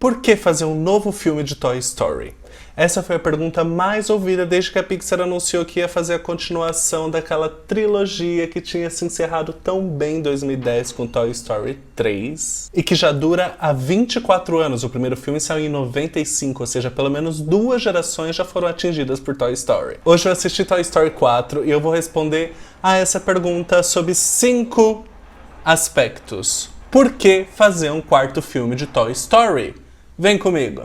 Por que fazer um novo filme de Toy Story? Essa foi a pergunta mais ouvida desde que a Pixar anunciou que ia fazer a continuação daquela trilogia que tinha se encerrado tão bem em 2010 com Toy Story 3 e que já dura há 24 anos. O primeiro filme saiu em 95, ou seja, pelo menos 2 gerações já foram atingidas por Toy Story. Hoje eu assisti Toy Story 4 e eu vou responder a essa pergunta sob 5 aspectos. Por que fazer um quarto filme de Toy Story? Vem comigo!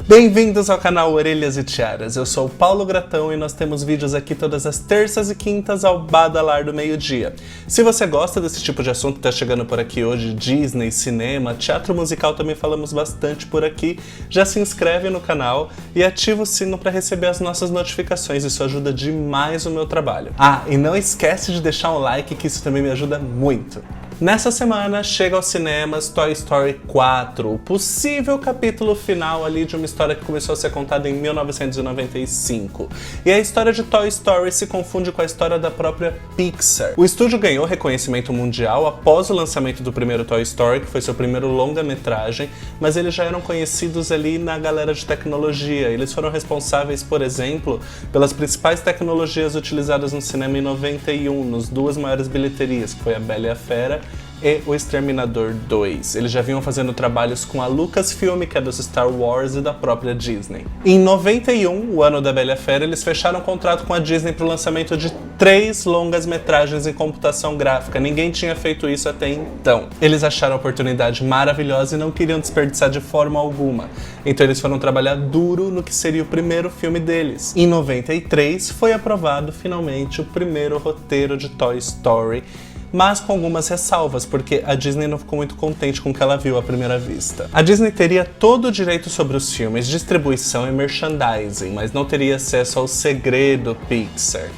Bem-vindos ao canal Orelhas e Tiaras, eu sou o Paulo Gratão e nós temos vídeos aqui todas as terças e quintas ao badalar do meio-dia. Se você gosta desse tipo de assunto que tá chegando por aqui hoje, Disney, cinema, teatro musical também falamos bastante por aqui, já se inscreve no canal e ativa o sino para receber as nossas notificações, isso ajuda demais o meu trabalho. Ah, e não esquece de deixar um like que isso também me ajuda muito. Nessa semana chega aos cinemas Toy Story 4, o possível capítulo final ali de uma história que começou a ser contada em 1995. E a história de Toy Story se confunde com a história da própria Pixar. O estúdio ganhou reconhecimento mundial após o lançamento do primeiro Toy Story, que foi seu primeiro longa-metragem, mas eles já eram conhecidos ali na galera de tecnologia. Eles foram responsáveis, por exemplo, pelas principais tecnologias utilizadas no cinema em 91, nos 2 maiores bilheterias, que foi A Bela e a Fera e O Exterminador 2. Eles já vinham fazendo trabalhos com a Lucasfilm, que é dos Star Wars e da própria Disney. Em 91, o ano da Bela e a Fera, eles fecharam um contrato com a Disney para o lançamento de 3 longas-metragens em computação gráfica. Ninguém tinha feito isso até então. Eles acharam a oportunidade maravilhosa e não queriam desperdiçar de forma alguma. Então eles foram trabalhar duro no que seria o primeiro filme deles. Em 93, foi aprovado finalmente o primeiro roteiro de Toy Story, mas com algumas ressalvas, porque a Disney não ficou muito contente com o que ela viu à primeira vista. A Disney teria todo o direito sobre os filmes, distribuição e merchandising, mas não teria acesso ao segredo Pixar.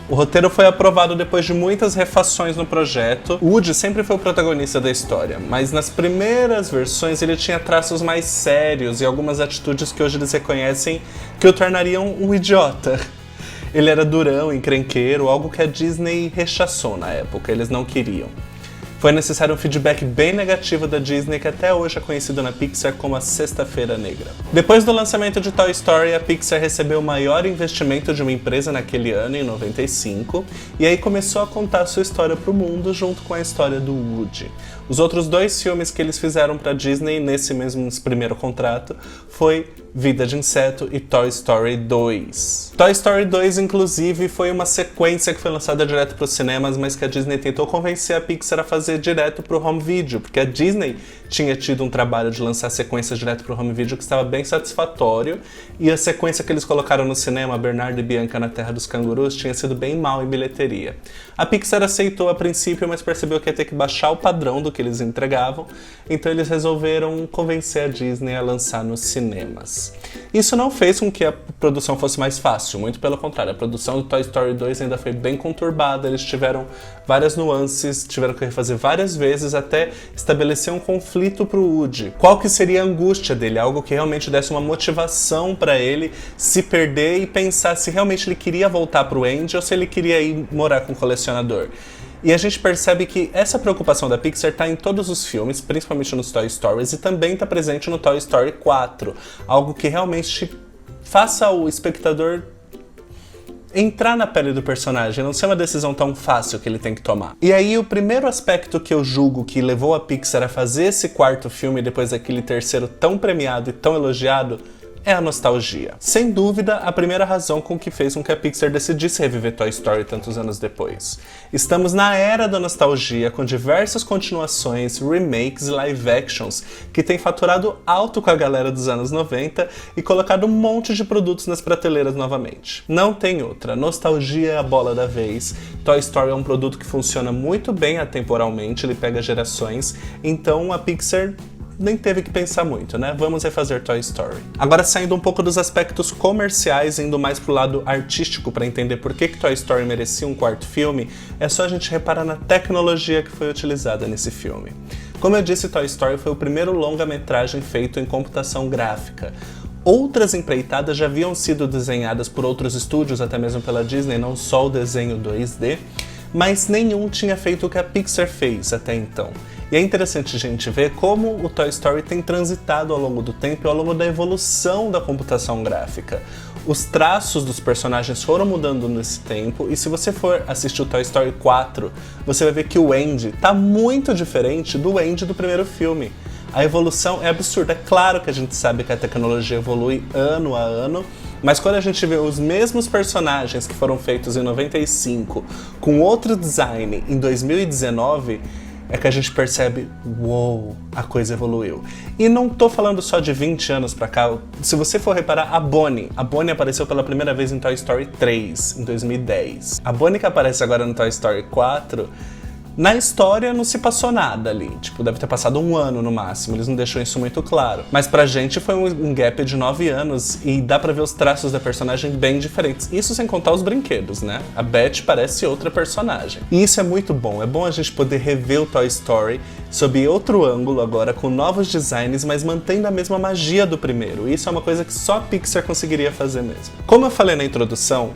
O roteiro foi aprovado depois de muitas refações no projeto. O Woody sempre foi o protagonista da história, mas nas primeiras versões ele tinha traços mais sérios e algumas atitudes que hoje eles reconhecem que o tornariam um idiota. Ele era durão, encrenqueiro, algo que a Disney rechaçou na época, eles não queriam. Foi necessário um feedback bem negativo da Disney, que até hoje é conhecido na Pixar como a Sexta-feira Negra. Depois do lançamento de Toy Story, a Pixar recebeu o maior investimento de uma empresa naquele ano, em 95, e aí começou a contar sua história para o mundo junto com a história do Woody. Os outros 2 filmes que eles fizeram para a Disney nesse mesmo primeiro contrato foi Vida de Inseto e Toy Story 2. Toy Story 2, inclusive, foi uma sequência que foi lançada direto para os cinemas, mas que a Disney tentou convencer a Pixar a fazer direto para o home video, porque a Disney tinha tido um trabalho de lançar sequências direto para o home video que estava bem satisfatório, e a sequência que eles colocaram no cinema, Bernardo e Bianca na Terra dos Cangurus, tinha sido bem mal em bilheteria. A Pixar aceitou a princípio, mas percebeu que ia ter que baixar o padrão do que eles entregavam, então eles resolveram convencer a Disney a lançar nos cinemas. Isso não fez com que a produção fosse mais fácil, muito pelo contrário, a produção do Toy Story 2 ainda foi bem conturbada, eles tiveram várias nuances, tiveram que refazer várias vezes até estabelecer um conflito pro Woody. Qual que seria a angústia dele? Algo que realmente desse uma motivação para ele se perder e pensar se realmente ele queria voltar pro Andy ou se ele queria ir morar com o colecionador. E a gente percebe que essa preocupação da Pixar está em todos os filmes, principalmente nos Toy Stories, e também está presente no Toy Story 4. Algo que realmente faça o espectador entrar na pele do personagem, não ser uma decisão tão fácil que ele tem que tomar. E aí o primeiro aspecto que eu julgo que levou a Pixar a fazer esse quarto filme depois daquele terceiro tão premiado e tão elogiado é a nostalgia. Sem dúvida, a primeira razão com que fez com que a Pixar decidisse reviver Toy Story tantos anos depois. Estamos na era da nostalgia, com diversas continuações, remakes e live actions, que tem faturado alto com a galera dos anos 90 e colocado um monte de produtos nas prateleiras novamente. Não tem outra, nostalgia é a bola da vez. Toy Story é um produto que funciona muito bem atemporalmente, ele pega gerações, então a Pixar nem teve que pensar muito, né? Vamos refazer Toy Story. Agora, saindo um pouco dos aspectos comerciais, indo mais pro lado artístico para entender por que Toy Story merecia um quarto filme, é só a gente reparar na tecnologia que foi utilizada nesse filme. Como eu disse, Toy Story foi o primeiro longa-metragem feito em computação gráfica. Outras empreitadas já haviam sido desenhadas por outros estúdios, até mesmo pela Disney, não só o desenho 2D, mas nenhum tinha feito o que a Pixar fez até então. E é interessante a gente ver como o Toy Story tem transitado ao longo do tempo e ao longo da evolução da computação gráfica. Os traços dos personagens foram mudando nesse tempo, e se você for assistir o Toy Story 4, você vai ver que o Andy tá muito diferente do Andy do primeiro filme. A evolução é absurda. É claro que a gente sabe que a tecnologia evolui ano a ano, mas quando a gente vê os mesmos personagens que foram feitos em 95 com outro design em 2019, é que a gente percebe, uou, a coisa evoluiu. E não tô falando só de 20 anos pra cá. Se você for reparar, a Bonnie apareceu pela primeira vez em Toy Story 3, em 2010. A Bonnie que aparece agora no Toy Story 4, na história não se passou nada ali, tipo, deve ter passado um ano no máximo, eles não deixam isso muito claro. Mas pra gente foi um gap de 9 anos e dá pra ver os traços da personagem bem diferentes. Isso sem contar os brinquedos, né? A Beth parece outra personagem. E isso é muito bom, é bom a gente poder rever o Toy Story sob outro ângulo agora, com novos designs, mas mantendo a mesma magia do primeiro. E isso é uma coisa que só a Pixar conseguiria fazer mesmo. Como eu falei na introdução,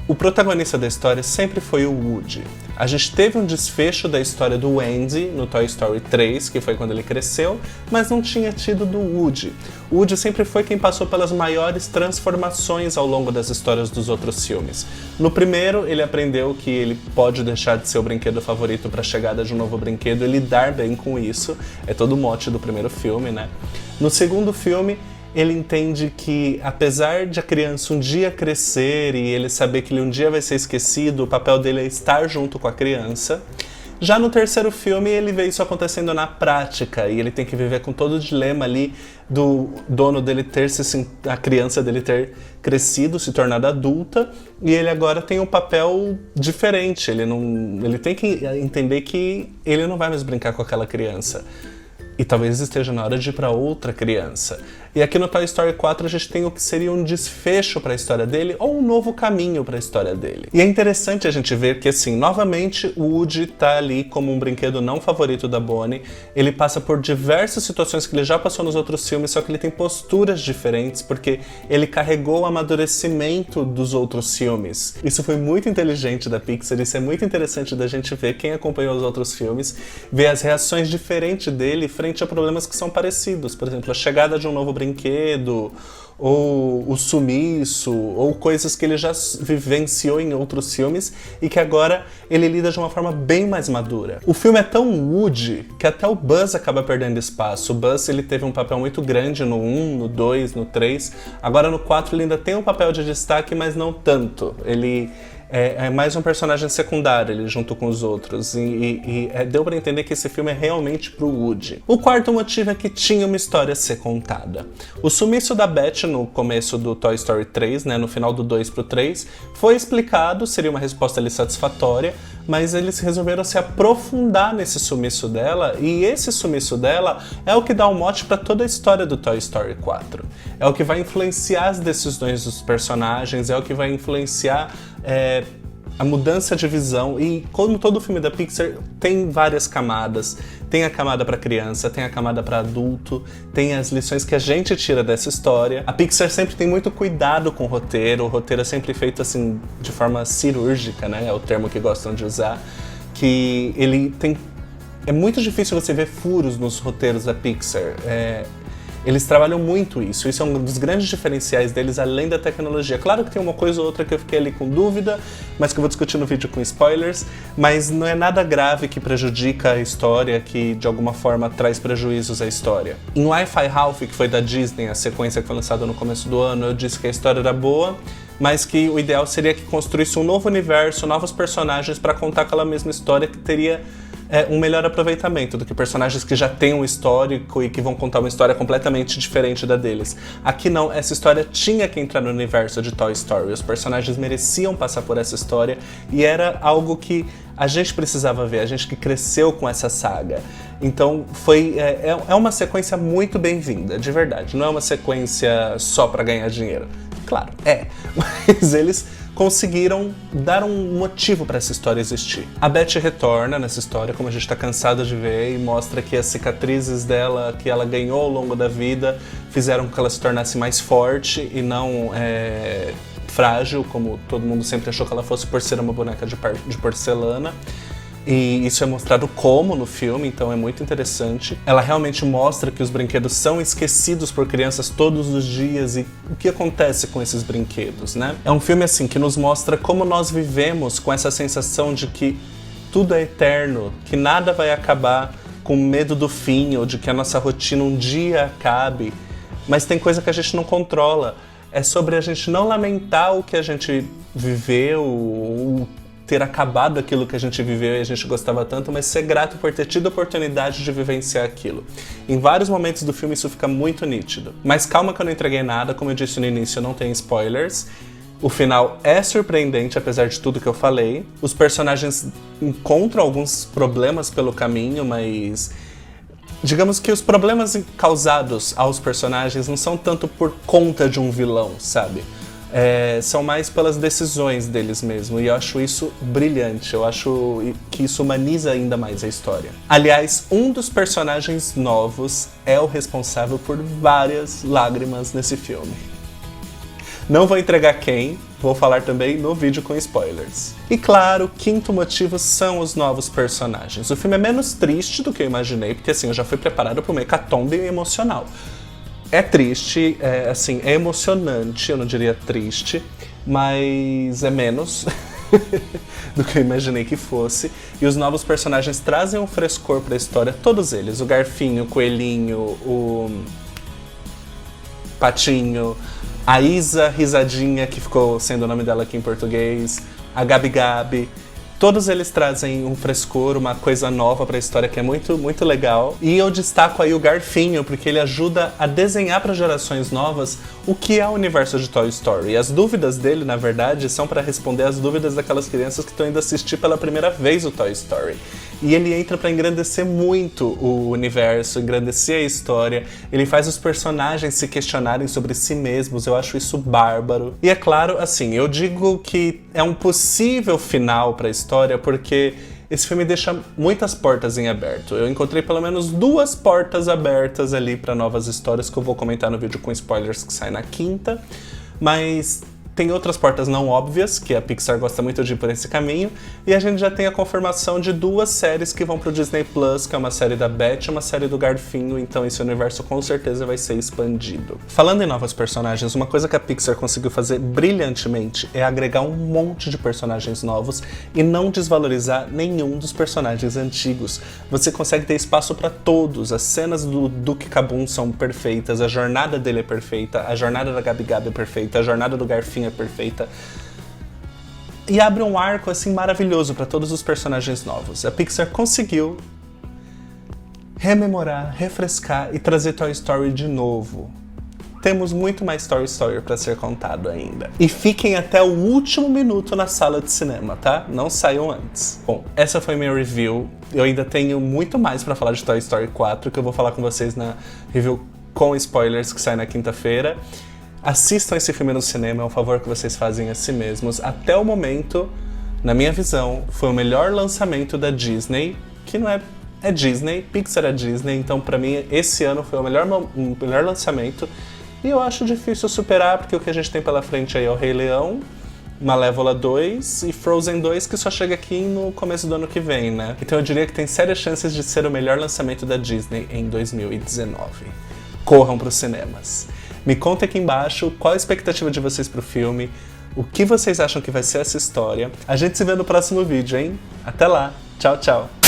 o protagonista da história sempre foi o Woody. A gente teve um desfecho da história do Andy no Toy Story 3, que foi quando ele cresceu, mas não tinha tido do Woody. O Woody sempre foi quem passou pelas maiores transformações ao longo das histórias dos outros filmes. No primeiro, ele aprendeu que ele pode deixar de ser o brinquedo favorito para a chegada de um novo brinquedo e lidar bem com isso. É todo o mote do primeiro filme, né? No segundo filme, ele entende que, apesar de a criança um dia crescer e ele saber que ele um dia vai ser esquecido, o papel dele é estar junto com a criança. Já no terceiro filme, ele vê isso acontecendo na prática e ele tem que viver com todo o dilema ali do dono dele a criança dele ter crescido, se tornado adulta, e ele agora tem um papel diferente. Ele tem que entender que ele não vai mais brincar com aquela criança. E talvez esteja na hora de ir para outra criança. E aqui no Toy Story 4 a gente tem o que seria um desfecho para a história dele ou um novo caminho para a história dele. E é interessante a gente ver que, assim, novamente o Woody tá ali como um brinquedo não favorito da Bonnie. Ele passa por diversas situações que ele já passou nos outros filmes, só que ele tem posturas diferentes porque ele carregou o amadurecimento dos outros filmes. Isso foi muito inteligente da Pixar, isso é muito interessante da gente ver quem acompanhou os outros filmes, ver as reações diferentes dele frente a problemas que são parecidos. Por exemplo, a chegada de um novo brinquedo, ou o sumiço, ou coisas que ele já vivenciou em outros filmes e que agora ele lida de uma forma bem mais madura. O filme é tão Woody que até o Buzz acaba perdendo espaço. O Buzz ele teve um papel muito grande no 1, no 2, no 3. Agora no 4 ele ainda tem um papel de destaque, mas não tanto. Ele é mais um personagem secundário, ele junto com os outros, deu pra entender que esse filme é realmente pro Woody. O quarto motivo é que tinha uma história a ser contada. O sumiço da Beth no começo do Toy Story 3, né, no final do 2 pro 3, foi explicado, seria uma resposta ali satisfatória, mas eles resolveram se aprofundar nesse sumiço dela, e esse sumiço dela é o que dá o mote para toda a história do Toy Story 4. É o que vai influenciar as decisões dos personagens, é o que vai influenciar a mudança de visão, e como todo filme da Pixar tem várias camadas. Tem a camada para criança, tem a camada para adulto, tem as lições que a gente tira dessa história. A Pixar sempre tem muito cuidado com o roteiro é sempre feito assim de forma cirúrgica, né? É o termo que gostam de usar, que ele tem... É muito difícil você ver furos nos roteiros da Pixar. Eles trabalham muito isso é um dos grandes diferenciais deles, além da tecnologia. Claro que tem uma coisa ou outra que eu fiquei ali com dúvida, mas que eu vou discutir no vídeo com spoilers, mas não é nada grave que prejudica a história, que de alguma forma traz prejuízos à história. Em Wi-Fi Ralph, que foi da Disney, a sequência que foi lançada no começo do ano, eu disse que a história era boa, mas que o ideal seria que construísse um novo universo, novos personagens para contar aquela mesma história que teria um melhor aproveitamento do que personagens que já têm um histórico e que vão contar uma história completamente diferente da deles. Aqui não, essa história tinha que entrar no universo de Toy Story, os personagens mereciam passar por essa história e era algo que a gente precisava ver, a gente que cresceu com essa saga. Então é uma sequência muito bem-vinda, de verdade, não é uma sequência só para ganhar dinheiro. Claro, mas eles conseguiram dar um motivo para essa história existir. A Beth retorna nessa história, como a gente tá cansado de ver, e mostra que as cicatrizes dela, que ela ganhou ao longo da vida, fizeram com que ela se tornasse mais forte e não frágil, como todo mundo sempre achou que ela fosse por ser uma boneca de porcelana. E isso é mostrado como no filme, então é muito interessante. Ela realmente mostra que os brinquedos são esquecidos por crianças todos os dias e o que acontece com esses brinquedos, né? É um filme assim que nos mostra como nós vivemos com essa sensação de que tudo é eterno, que nada vai acabar, com medo do fim ou de que a nossa rotina um dia acabe. Mas tem coisa que a gente não controla. É sobre a gente não lamentar o que a gente viveu, ou ter acabado aquilo que a gente viveu e a gente gostava tanto, mas ser grato por ter tido a oportunidade de vivenciar aquilo. Em vários momentos do filme isso fica muito nítido. Mas calma que eu não entreguei nada, como eu disse no início, não tem spoilers. O final é surpreendente, apesar de tudo que eu falei. Os personagens encontram alguns problemas pelo caminho, mas digamos que os problemas causados aos personagens não são tanto por conta de um vilão, sabe? São mais pelas decisões deles mesmo, e eu acho isso brilhante, eu acho que isso humaniza ainda mais a história. Aliás, um dos personagens novos é o responsável por várias lágrimas nesse filme. Não vou entregar quem, vou falar também no vídeo com spoilers. E claro, o quinto motivo são os novos personagens. O filme é menos triste do que eu imaginei, porque assim, eu já fui preparado para uma hecatombe emocional. É triste, é emocionante, eu não diria triste, mas é menos do que eu imaginei que fosse. E os novos personagens trazem um frescor para a história, todos eles. O Garfinho, o Coelhinho, o Patinho, a Isa Risadinha, que ficou sendo o nome dela aqui em português, a Gabi Gabi. Todos eles trazem um frescor, uma coisa nova para a história que é muito, muito legal. E eu destaco aí o Garfinho, porque ele ajuda a desenhar para gerações novas o que é o universo de Toy Story. E as dúvidas dele, na verdade, são para responder as dúvidas daquelas crianças que estão indo assistir pela primeira vez o Toy Story. E ele entra para engrandecer muito o universo, engrandecer a história. Ele faz os personagens se questionarem sobre si mesmos, eu acho isso bárbaro. E é claro, assim, eu digo que é um possível final para a história, porque esse filme deixa muitas portas em aberto. Eu encontrei pelo menos 2 portas abertas ali para novas histórias que eu vou comentar no vídeo com spoilers que sai na quinta, mas tem outras portas não óbvias, que a Pixar gosta muito de ir por esse caminho, e a gente já tem a confirmação de 2 séries que vão pro Disney Plus, que é uma série da Beth e uma série do Garfinho, então esse universo com certeza vai ser expandido. Falando em novos personagens, uma coisa que a Pixar conseguiu fazer brilhantemente é agregar um monte de personagens novos e não desvalorizar nenhum dos personagens antigos. Você consegue ter espaço para todos, as cenas do Duke Caboom são perfeitas, a jornada dele é perfeita, a jornada da Gabi Gabi é perfeita, a jornada do Garfinho é perfeita. E abre um arco assim maravilhoso para todos os personagens novos. A Pixar conseguiu rememorar, refrescar e trazer Toy Story de novo. Temos muito mais Toy Story para ser contado ainda. E fiquem até o último minuto na sala de cinema, tá? Não saiam antes. Bom, essa foi minha review. Eu ainda tenho muito mais para falar de Toy Story 4, que eu vou falar com vocês na review com spoilers que sai na quinta-feira. Assistam esse filme no cinema, é um favor que vocês fazem a si mesmos. Até o momento, na minha visão, foi o melhor lançamento da Disney, que não é Disney, Pixar é Disney, então pra mim esse ano foi o melhor lançamento. E eu acho difícil superar, porque o que a gente tem pela frente aí é o Rei Leão, Malévola 2 e Frozen 2, que só chega aqui no começo do ano que vem, né? Então eu diria que tem sérias chances de ser o melhor lançamento da Disney em 2019. Corram pros cinemas. Me conta aqui embaixo qual a expectativa de vocês pro filme, o que vocês acham que vai ser essa história. A gente se vê no próximo vídeo, hein? Até lá! Tchau, tchau!